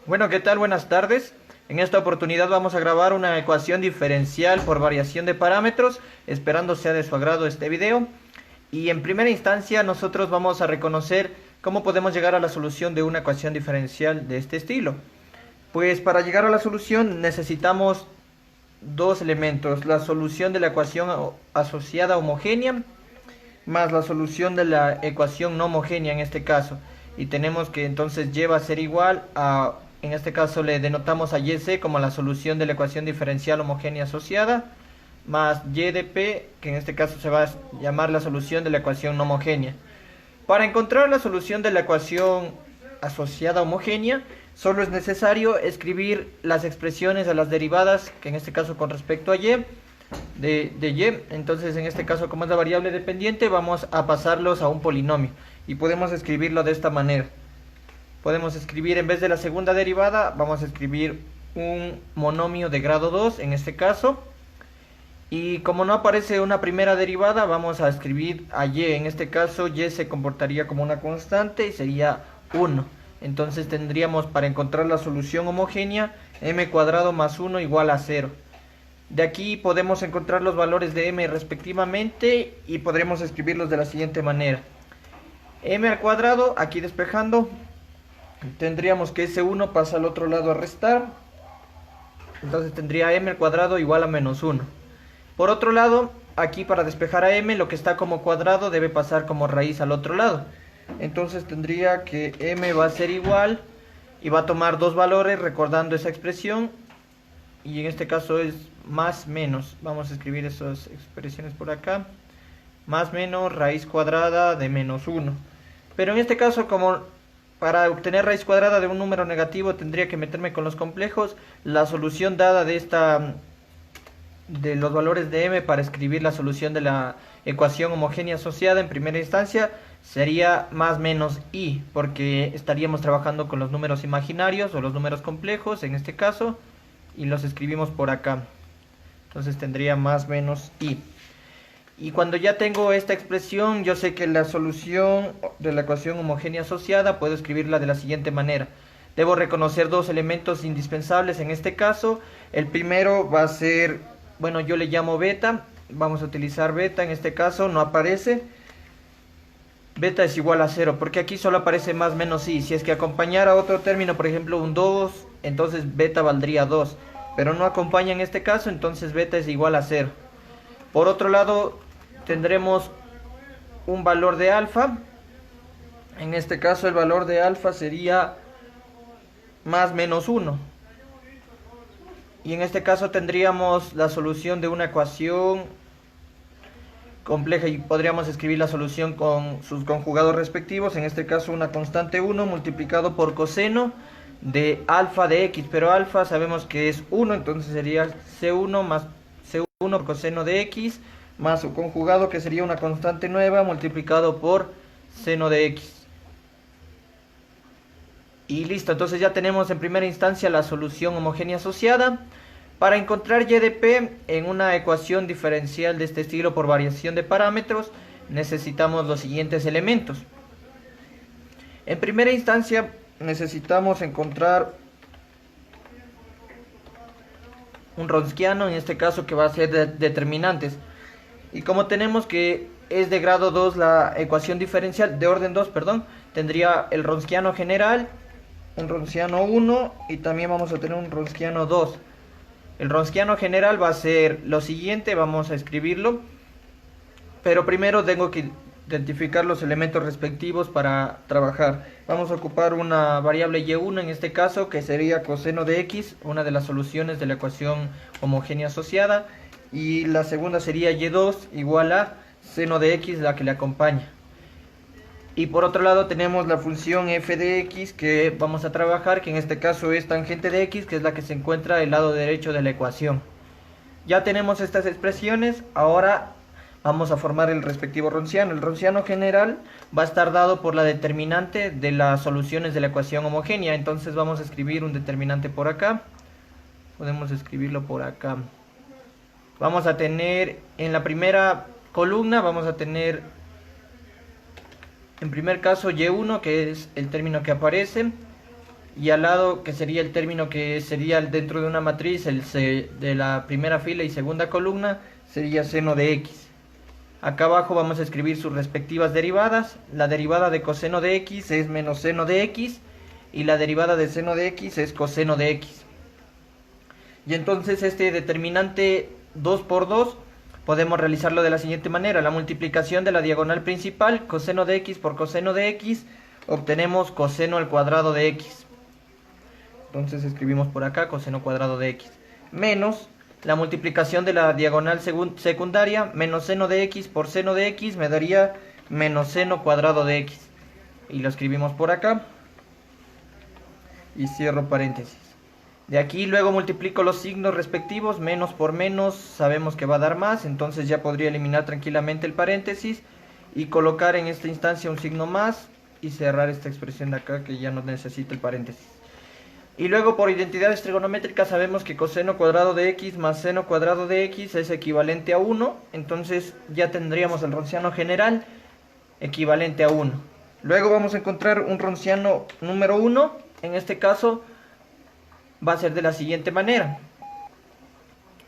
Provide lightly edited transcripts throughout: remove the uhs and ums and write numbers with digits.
Bueno, ¿qué tal? Buenas tardes. En esta oportunidad vamos a grabar una ecuación diferencial por variación de parámetros, esperando sea de su agrado este video. Y en primera instancia nosotros vamos a reconocer cómo podemos llegar a la solución de una ecuación diferencial de este estilo. Pues para llegar a la solución necesitamos dos elementos: la solución de la ecuación asociada homogénea más la solución de la ecuación no homogénea en este caso. Y tenemos que entonces y va a ser igual a, en este caso le denotamos a YC como la solución de la ecuación diferencial homogénea asociada, más y de p, que en este caso se va a llamar la solución de la ecuación no homogénea. Para encontrar la solución de la ecuación asociada homogénea, solo es necesario escribir las expresiones a las derivadas, que en este caso con respecto a y, de y. Entonces en este caso, como es la variable dependiente, vamos a pasarlos a un polinomio y podemos escribirlo de esta manera. Podemos escribir, en vez de la segunda derivada, vamos a escribir un monomio de grado 2 en este caso, y como no aparece una primera derivada, vamos a escribir a y. En este caso y se comportaría como una constante y sería 1. Entonces tendríamos, para encontrar la solución homogénea, m cuadrado más 1 igual a 0. De aquí podemos encontrar los valores de m respectivamente y podremos escribirlos de la siguiente manera: m al cuadrado, aquí despejando, tendríamos que ese 1 pasa al otro lado a restar, entonces tendría m al cuadrado igual a menos 1. Por otro lado, aquí para despejar a m, lo que está como cuadrado debe pasar como raíz al otro lado, entonces tendría que m va a ser igual, y va a tomar dos valores recordando esa expresión, y en este caso es más menos, vamos a escribir esas expresiones por acá, más menos raíz cuadrada de menos 1. Pero en este caso, como para obtener raíz cuadrada de un número negativo tendría que meterme con los complejos, la solución dada de los valores de m para escribir la solución de la ecuación homogénea asociada en primera instancia sería más menos i, porque estaríamos trabajando con los números imaginarios o los números complejos en este caso, y los escribimos por acá. Entonces tendría más menos i. Y cuando ya tengo esta expresión, yo sé que la solución de la ecuación homogénea asociada puedo escribirla de la siguiente manera. Debo reconocer dos elementos indispensables en este caso. El primero va a ser, bueno, yo le llamo beta. Vamos a utilizar beta, en este caso no aparece. Beta es igual a 0, porque aquí solo aparece más menos i. Si es que acompañara otro término, por ejemplo un 2, entonces beta valdría 2. Pero no acompaña en este caso, entonces beta es igual a 0. Por otro lado, tendremos un valor de alfa. En este caso el valor de alfa sería más menos 1. Y en este caso tendríamos la solución de una ecuación compleja y podríamos escribir la solución con sus conjugados respectivos. En este caso una constante 1 multiplicado por coseno de alfa de x, pero alfa sabemos que es 1, entonces sería c1 más c1 por coseno de x más su conjugado, que sería una constante nueva multiplicado por seno de x. Y listo, entonces ya tenemos en primera instancia la solución homogénea asociada. Para encontrar y de p en una ecuación diferencial de este estilo por variación de parámetros, necesitamos los siguientes elementos. En primera instancia necesitamos encontrar un wronskiano, en este caso, que va a ser de determinantes. Y como tenemos que es de grado 2 la ecuación diferencial, de orden 2, perdón, tendría el wronskiano general, un wronskiano 1 y también vamos a tener un wronskiano 2. El wronskiano general va a ser lo siguiente, vamos a escribirlo, pero primero tengo que identificar los elementos respectivos para trabajar. Vamos a ocupar una variable y1 en este caso, que sería coseno de x, una de las soluciones de la ecuación homogénea asociada, y la segunda sería y2 igual a seno de x, la que le acompaña. Y por otro lado tenemos la función f de x que vamos a trabajar, que en este caso es tangente de x, que es la que se encuentra del lado derecho de la ecuación. Ya tenemos estas expresiones, ahora vamos a formar el respectivo wronskiano. El wronskiano general va a estar dado por la determinante de las soluciones de la ecuación homogénea, entonces vamos a escribir un determinante por acá, podemos escribirlo por acá. Vamos a tener en la primera columna, vamos a tener en primer caso y1, que es el término que aparece, y al lado, que sería el término que sería dentro de una matriz, de la primera fila y segunda columna, sería seno de x. Acá abajo vamos a escribir sus respectivas derivadas. La derivada de coseno de x es menos seno de x, y la derivada de seno de x es coseno de x. Y entonces este determinante 2 por 2 podemos realizarlo de la siguiente manera. La multiplicación de la diagonal principal, coseno de x por coseno de x, obtenemos coseno al cuadrado de x. Entonces escribimos por acá coseno cuadrado de x. Menos la multiplicación de la diagonal secundaria, menos seno de x por seno de x, me daría menos seno cuadrado de x. Y lo escribimos por acá. Y cierro paréntesis. De aquí luego multiplico los signos respectivos, menos por menos sabemos que va a dar más, entonces ya podría eliminar tranquilamente el paréntesis y colocar en esta instancia un signo más y cerrar esta expresión de acá que ya no necesita el paréntesis. Y luego por identidades trigonométricas sabemos que coseno cuadrado de x más seno cuadrado de x es equivalente a 1, entonces ya tendríamos el ronciano general equivalente a 1. Luego vamos a encontrar un ronciano número 1, en este caso va a ser de la siguiente manera.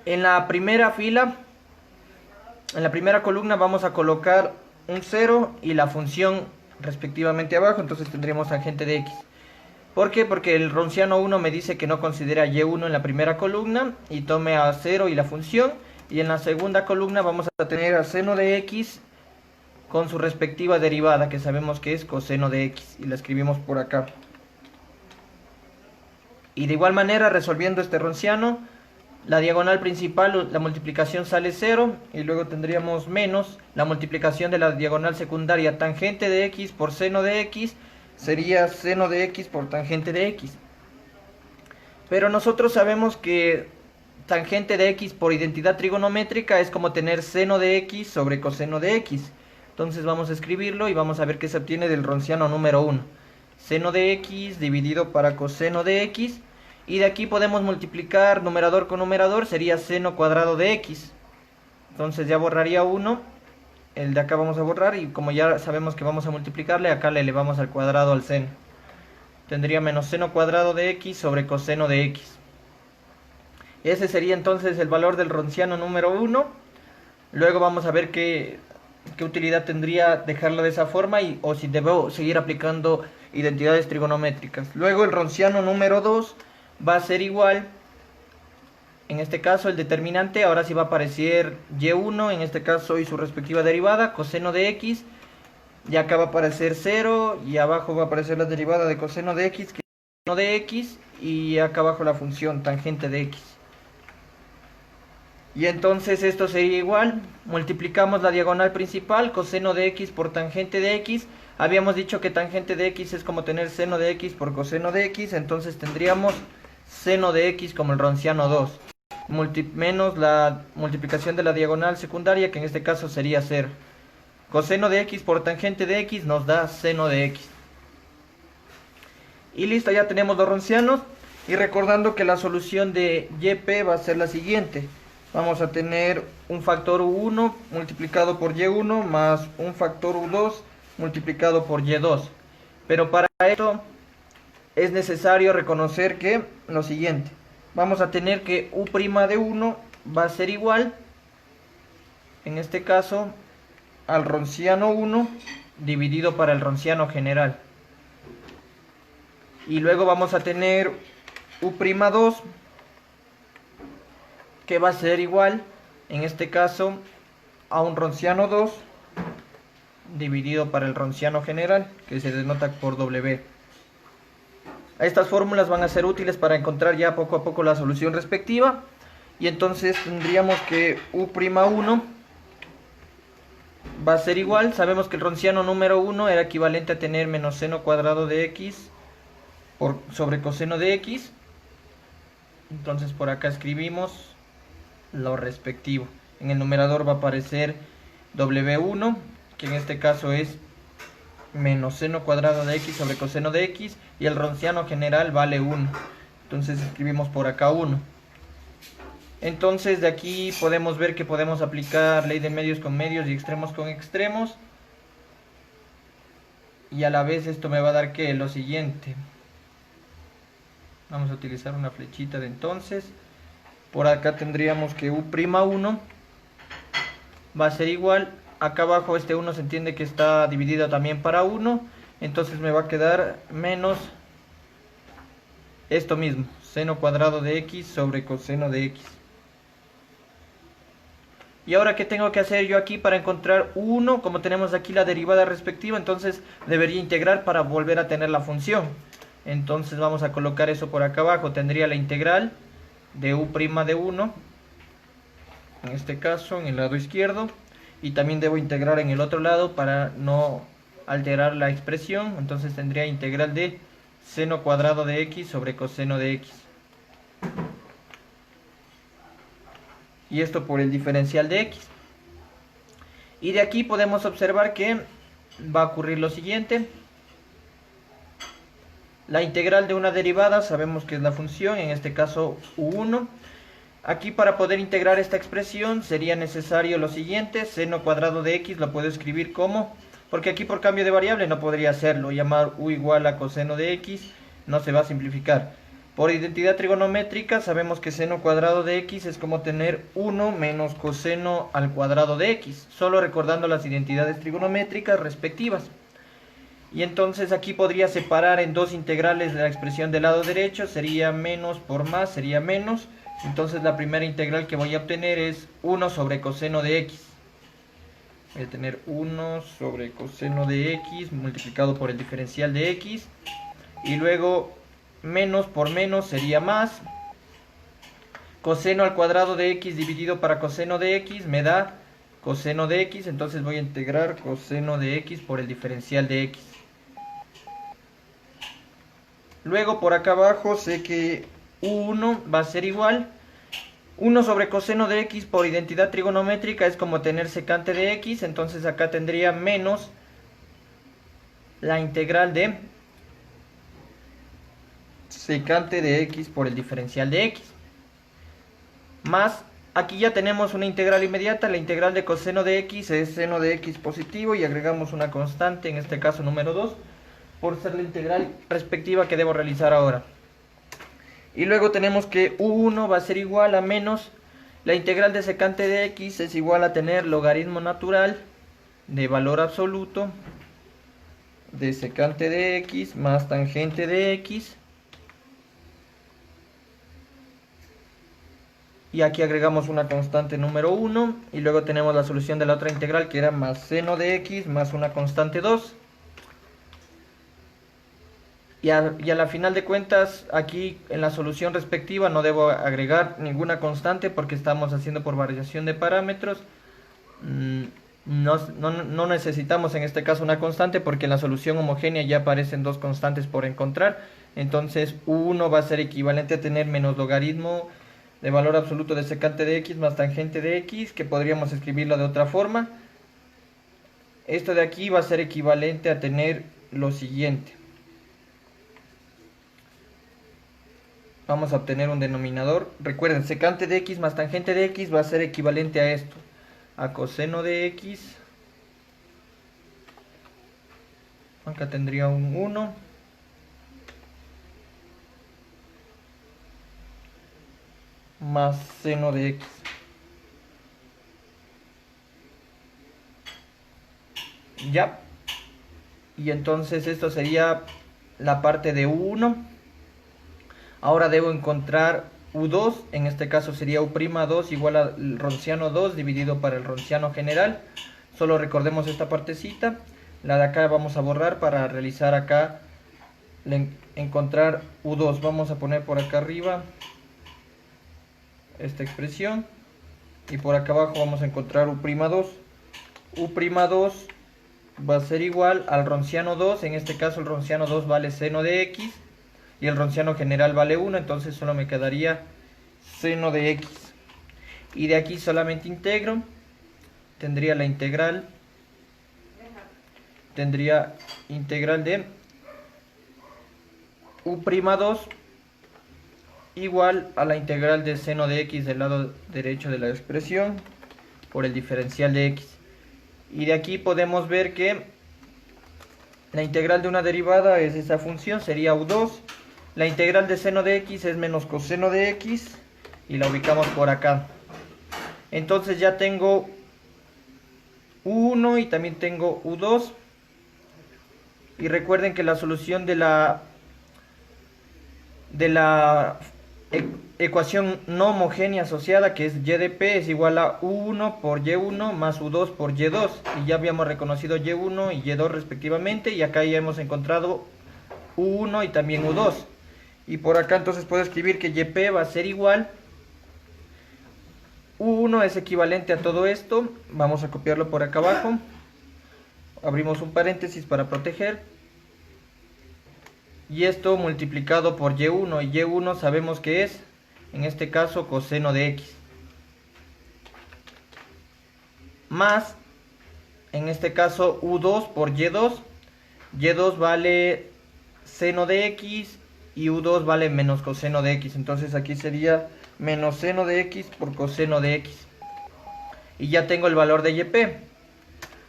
En la primera fila, en la primera columna vamos a colocar un 0 y la función respectivamente abajo, entonces tendríamos tangente de x. ¿Por qué? Porque el ronciano 1 me dice que no considera y1 en la primera columna y tome a 0 y la función, y en la segunda columna vamos a tener a seno de x con su respectiva derivada, que sabemos que es coseno de x, y la escribimos por acá. Y de igual manera, resolviendo este ronciano, la diagonal principal, la multiplicación sale 0, y luego tendríamos menos la multiplicación de la diagonal secundaria, tangente de x por seno de x, sería seno de x por tangente de x. Pero nosotros sabemos que tangente de x por identidad trigonométrica es como tener seno de x sobre coseno de x. Entonces vamos a escribirlo y vamos a ver qué se obtiene del ronciano número 1. Seno de x dividido para coseno de x, y de aquí podemos multiplicar numerador con numerador, sería seno cuadrado de x. Entonces ya borraría 1, el de acá vamos a borrar, y como ya sabemos que vamos a multiplicarle, acá le elevamos al cuadrado al seno. Tendría menos seno cuadrado de x sobre coseno de x. Ese sería entonces el valor del ronciano número 1. Luego vamos a ver qué utilidad tendría dejarlo de esa forma, o si debo seguir aplicando identidades trigonométricas. Luego el ronciano número 2 va a ser igual, en este caso el determinante ahora sí va a aparecer y1, en este caso y su respectiva derivada, coseno de x, y acá va a aparecer 0, y abajo va a aparecer la derivada de coseno de x, que es seno de x, y acá abajo la función tangente de x. Y entonces esto sería igual, multiplicamos la diagonal principal, coseno de x por tangente de x. Habíamos dicho que tangente de x es como tener seno de x por coseno de x, entonces tendríamos seno de x como el ronciano 2, menos la multiplicación de la diagonal secundaria, que en este caso sería 0. Coseno de x por tangente de x nos da seno de x. Y listo, ya tenemos los roncianos. Y recordando que la solución de YP va a ser la siguiente. Vamos a tener un factor U1 multiplicado por Y1 más un factor U2 multiplicado por Y2. Pero para esto es necesario reconocer que lo siguiente. Vamos a tener que U' de 1 va a ser igual, en este caso, al ronciano 1 dividido para el ronciano general. Y luego vamos a tener U'2 que va a ser igual, en este caso, a un ronciano 2 dividido para el ronciano general, que se denota por W. Estas fórmulas van a ser útiles para encontrar ya poco a poco la solución respectiva. Y entonces tendríamos que U'1 va a ser igual. Sabemos que el ronciano número 1 era equivalente a tener menos seno cuadrado de x sobre coseno de x. Entonces por acá escribimos lo respectivo. En el numerador va a aparecer W1, que en este caso es menos seno cuadrado de x sobre coseno de x, y el ronciano general vale 1. Entonces escribimos por acá 1. Entonces de aquí podemos ver que podemos aplicar ley de medios con medios y extremos con extremos. Y a la vez esto me va a dar que lo siguiente. Vamos a utilizar una flechita de entonces. Por acá tendríamos que U'1 va a ser igual. Acá abajo este 1 se entiende que está dividido también para 1. Entonces me va a quedar menos esto mismo, seno cuadrado de x sobre coseno de x. Y ahora, ¿qué tengo que hacer yo aquí para encontrar 1? Como tenemos aquí la derivada respectiva, entonces debería integrar para volver a tener la función. Entonces vamos a colocar eso por acá abajo. Tendría la integral de u' de 1, en este caso en el lado izquierdo. Y también debo integrar en el otro lado para no alterar la expresión. Entonces tendría integral de seno cuadrado de x sobre coseno de x. Y esto por el diferencial de x. Y de aquí podemos observar que va a ocurrir lo siguiente. La integral de una derivada sabemos que es la función, en este caso u1. Aquí para poder integrar esta expresión sería necesario lo siguiente. Seno cuadrado de x lo puedo escribir como, porque aquí por cambio de variable no podría hacerlo, llamar u igual a coseno de x, no se va a simplificar. Por identidad trigonométrica sabemos que seno cuadrado de x es como tener 1 menos coseno al cuadrado de x, solo recordando las identidades trigonométricas respectivas. Y entonces aquí podría separar en dos integrales de la expresión del lado derecho, sería menos por más, sería menos. Entonces la primera integral que voy a obtener es 1 sobre coseno de x. Voy a tener 1 sobre coseno de x multiplicado por el diferencial de x. Y luego menos por menos sería más. Coseno al cuadrado de x dividido para coseno de x me da coseno de x. Entonces voy a integrar coseno de x por el diferencial de x. Luego por acá abajo sé que u1 va a ser igual. 1 sobre coseno de x por identidad trigonométrica es como tener secante de x. Entonces acá tendría menos la integral de secante de x por el diferencial de x. Más, aquí ya tenemos una integral inmediata. La integral de coseno de x es seno de x positivo y agregamos una constante, en este caso número 2, por ser la integral respectiva que debo realizar ahora. Y luego tenemos que u1 va a ser igual a menos la integral de secante de x es igual a tener logaritmo natural de valor absoluto de secante de x más tangente de x. Y aquí agregamos una constante número 1 y luego tenemos la solución de la otra integral que era más seno de x más una constante 2. Y a la final de cuentas, aquí en la solución respectiva no debo agregar ninguna constante porque estamos haciendo por variación de parámetros. No necesitamos en este caso una constante porque en la solución homogénea ya aparecen dos constantes por encontrar. Entonces u1 va a ser equivalente a tener menos logaritmo de valor absoluto de secante de x más tangente de x, que podríamos escribirlo de otra forma. Esto de aquí va a ser equivalente a tener lo siguiente. Vamos a obtener un denominador. Recuerden, secante de x más tangente de x va a ser equivalente a esto. A coseno de x. Acá tendría un 1. Más seno de x. Ya. Y entonces esto sería la parte de u1. Ahora debo encontrar u2, en este caso sería u'2 igual al ronciano 2 dividido para el ronciano general. Solo recordemos esta partecita. La de acá vamos a borrar para realizar acá, encontrar u2. Vamos a poner por acá arriba esta expresión. Y por acá abajo vamos a encontrar u'2. U'2 va a ser igual al ronciano 2. En este caso el ronciano 2 vale seno de x. Y el ronciano general vale 1, entonces solo me quedaría seno de x. Y de aquí solamente integro. Tendría la integral. Tendría integral de u'2 igual a la integral de seno de x del lado derecho de la expresión por el diferencial de x. Y de aquí podemos ver que la integral de una derivada es esa función, sería u2. La integral de seno de x es menos coseno de x y la ubicamos por acá. Entonces ya tengo U1 y también tengo U2. Y recuerden que la solución de la ecuación no homogénea asociada, que es y de p, es igual a U1 por Y1 más U2 por Y2. Y ya habíamos reconocido Y1 y Y2 respectivamente. Y acá ya hemos encontrado U1 y también U2. Y por acá entonces puedo escribir que YP va a ser igual. U1 es equivalente a todo esto. Vamos a copiarlo por acá abajo. Abrimos un paréntesis para proteger. Y esto multiplicado por Y1. Y Y1 sabemos que es, en este caso, coseno de X. Más, en este caso, U2 por Y2. Y2 vale seno de X y U2 vale menos coseno de X. Entonces aquí sería menos seno de X por coseno de X. Y ya tengo el valor de YP.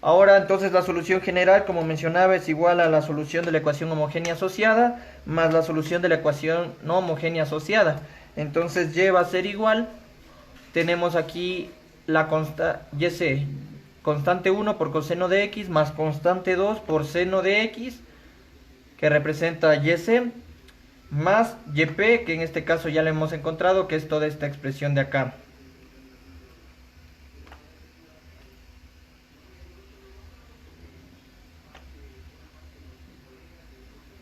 Ahora entonces la solución general, como mencionaba, es igual a la solución de la ecuación homogénea asociada más la solución de la ecuación no homogénea asociada. Entonces Y va a ser igual. Tenemos aquí la YC, constante 1 por coseno de X más constante 2 por seno de X, que representa YC, más YP, que en este caso ya le hemos encontrado, que es toda esta expresión de acá.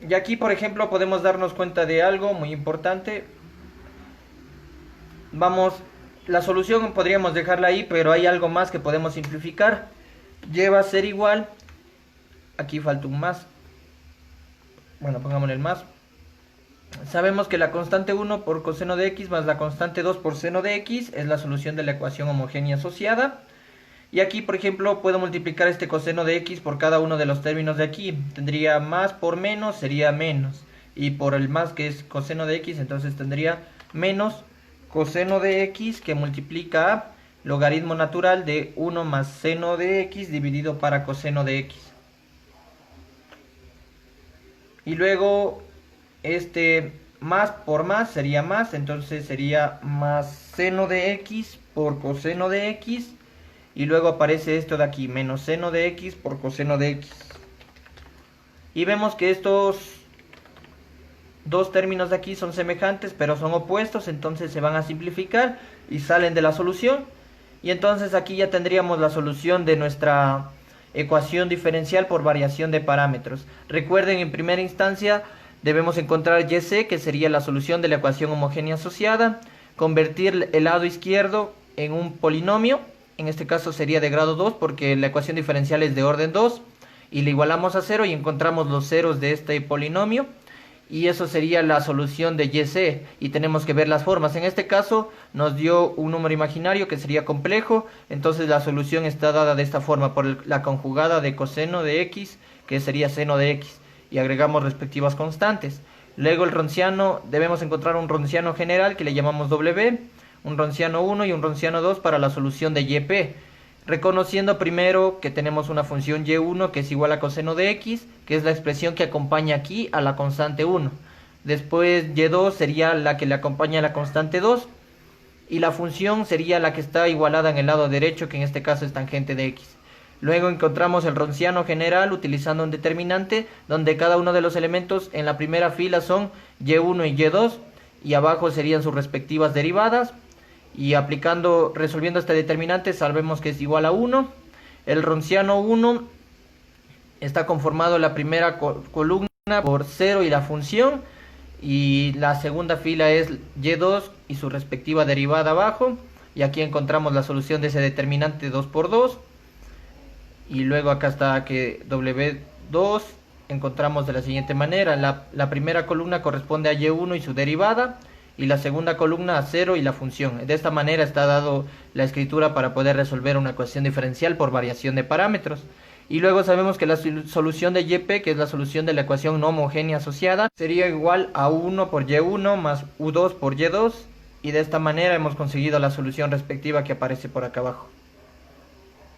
Y aquí, por ejemplo, podemos darnos cuenta de algo muy importante. La solución podríamos dejarla ahí, pero hay algo más que podemos simplificar. Y va a ser igual, aquí falta un más, bueno, pongámosle el más. Sabemos que la constante 1 por coseno de X más la constante 2 por seno de X es la solución de la ecuación homogénea asociada. Y aquí, por ejemplo, puedo multiplicar este coseno de X por cada uno de los términos de aquí. Tendría más por menos, sería menos. Y por el más, que es coseno de X, entonces tendría menos coseno de X, que multiplica a logaritmo natural de 1 más seno de X dividido para coseno de X. Y luego este más por más sería más, entonces sería más seno de X por coseno de X. Y luego aparece esto de aquí, menos seno de X por coseno de X. Y vemos que estos dos términos de aquí son semejantes, pero son opuestos, entonces se van a simplificar y salen de la solución. Y entonces aquí ya tendríamos la solución de nuestra ecuación diferencial por variación de parámetros. Recuerden, en primera instancia debemos encontrar YC, que sería la solución de la ecuación homogénea asociada, convertir el lado izquierdo en un polinomio. En este caso sería de grado 2 porque la ecuación diferencial es de orden 2. Y le igualamos a 0 y encontramos los ceros de este polinomio. Y eso sería la solución de YC. Y tenemos que ver las formas. En este caso nos dio un número imaginario que sería complejo. Entonces la solución está dada de esta forma por la conjugada de coseno de X, que sería seno de X. Y agregamos respectivas constantes. Luego el ronciano, debemos encontrar un ronciano general que le llamamos W. Un ronciano 1 y un ronciano 2 para la solución de YP, reconociendo primero que tenemos una función Y1 que es igual a coseno de X, que es la expresión que acompaña aquí a la constante 1. Después Y2 sería la que le acompaña a la constante 2, y la función sería la que está igualada en el lado derecho, que en este caso es tangente de X. Luego encontramos el ronciano general utilizando un determinante, donde cada uno de los elementos en la primera fila son Y1 y Y2, y abajo serían sus respectivas derivadas. Y resolviendo este determinante, sabemos que es igual a 1. El ronciano 1 está conformado la primera columna por 0 y la función. Y la segunda fila es Y2 y su respectiva derivada abajo. Y aquí encontramos la solución de ese determinante 2 por 2. Y luego acá está que W2 encontramos de la siguiente manera. La primera columna corresponde a Y1 y su derivada. Y la segunda columna a 0 y la función. De esta manera está dado la escritura para poder resolver una ecuación diferencial por variación de parámetros. Y luego sabemos que la solución de YP, que es la solución de la ecuación no homogénea asociada, sería igual a U1 por Y1 más U2 por Y2. Y de esta manera hemos conseguido la solución respectiva que aparece por acá abajo.